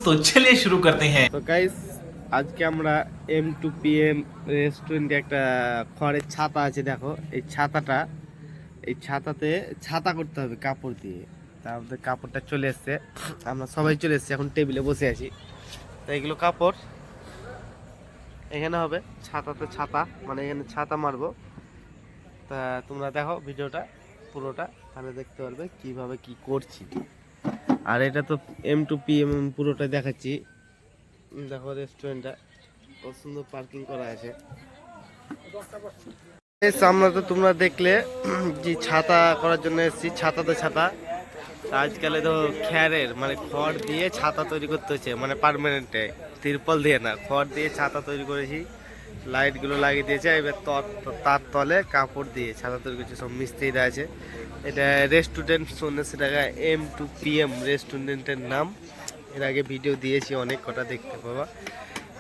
तो चलिए शुरू करते हैं। তো গাইস আজকে আমরা M2PM রেস্টুরেন্টে একটা খড়ের ছাতা আছে, দেখো এই ছাতাটা, এই ছাতাতে ছাতা করতে হবে কাপড় দিয়ে। তার মধ্যে কাপড়টা চলে এসছে, আমরা সবাই চলে এসেছি, এখন টেবিলে বসে আছি। তো এগুলো কাপড় এখানে হবে, ছাতাতে ছাতা মানে এখানে ছাতা মারবো। তা তোমরা দেখো ভিডিওটা পুরোটা, তাহলে দেখতে পারবে কিভাবে কি করছি। আর এটা তো M2PM পুরোটা দেখাচ্ছি। দেখো রেস্টুরেন্টটা কত সুন্দর পার্কিং করা আছে। সামনে তো তোমরা দেখলে যে ছাতা করার জন্য এসেছি, ছাতাতে ছাতা। আজকালে তো খ্যারের মানে খড় দিয়ে ছাতা তৈরি করতে হচ্ছে, মানে পার্মানেন্টে, তিরপল দিয়ে না, খড় দিয়ে ছাতা তৈরি করেছি। লাইটগুলো লাগিয়ে দিয়েছে, এবার তার তলে কাপড় দিয়ে ছাতা তৈরি করছে, সব মিস্ত্রিরা আছে। এটা রেস্টুরেন্ট সন্ন্যাসী টাকা M2PM রেস্টুরেন্টের নাম। এর আগে ভিডিও দিয়েছি অনেক কটা, দেখতে পাবা।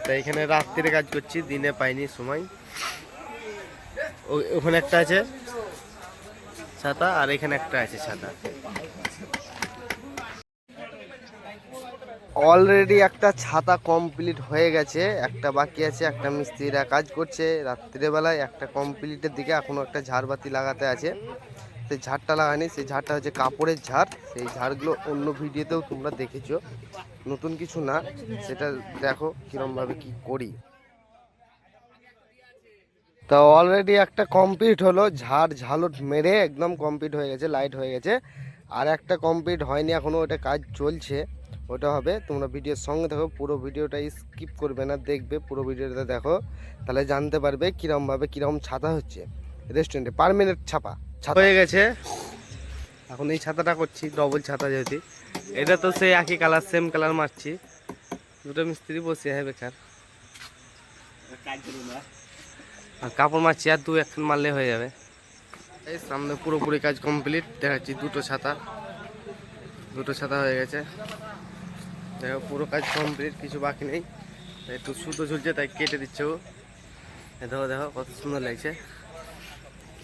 তাই এখানে রাত্রিরে কাজ করছি, দিনে পাইনি সময়। ওখানে একটা আছে ছাতা আর এখানে একটা আছে ছাতা। অলরেডি একটা ছাতা কমপ্লিট হয়ে গেছে, একটা বাকি আছে, একটা মিস্ত্রিরা কাজ করছে রাত্রিবেলায়, একটা কমপ্লিটের দিকে। এখনো একটা ঝাড়বাতি লাগাতে আছে, সেই ঝাড়টা লাগানি, সেই ঝাড়টা হচ্ছে কাপড়ের ঝাড়। সেই ঝাড়গুলো অন্য ভিডিওতেও তোমরা দেখেছো, নতুন কিছু না, সেটা দেখো কিরমভাবে কি করি। তো অলরেডি একটা কমপ্লিট হলো, ঝাড় ঝালট মেরে একদম কমপ্লিট হয়ে গেছে, লাইট হয়ে গেছে। আর একটা কমপ্লিট হয়নি এখনও, ওটা কাজ চলছে, ওটা হবে। তোমরা ভিডিওর সঙ্গে দেখো, পুরো ভিডিওটা স্কিপ করবে না, দেখবে পুরো ভিডিওটা দেখো, তাহলে জানতে পারবে কীরমভাবে কীরকম ছাতা হচ্ছে রেস্টুরেন্টে। পার্মানেন্ট ছাপা ছাতা হয়ে গেছে। এখন এই ছাতাটা করছি, ডবল ছাতা যেহেতু। এটা তো সেই একই কালার, সেম কালার মারছি। দুটো মিস্ত্রি বসে আছে বেকার, আর কাপড় মারছি, আর একখান মারলে হয়ে যাবে। এই সামনে পুরোপুরি কাজ কমপ্লিট দেখাচ্ছি। দুটো ছাতা হয়ে গেছে, দেখো পুরো কাজ কমপ্লিট, কিছু বাকি নেই। একটু সুতো ঝুলছে, তাই কেটে দিচ্ছে ও। দেখো দেখো কত সুন্দর লাগছে।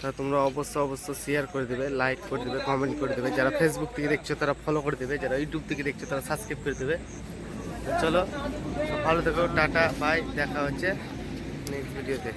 তা তোমরা অবশ্যই শেয়ার করে দেবে, লাইক করে দেবে, কমেন্ট করে দেবে। যারা ফেসবুক থেকে দেখছো তারা ফলো করে দেবে, যারা ইউটিউব থেকে দেখছো তারা সাবস্ক্রাইব করে দেবে। চলো ভালো থেকো, টাটা বাই, দেখা হচ্ছে নেক্সট ভিডিওতে।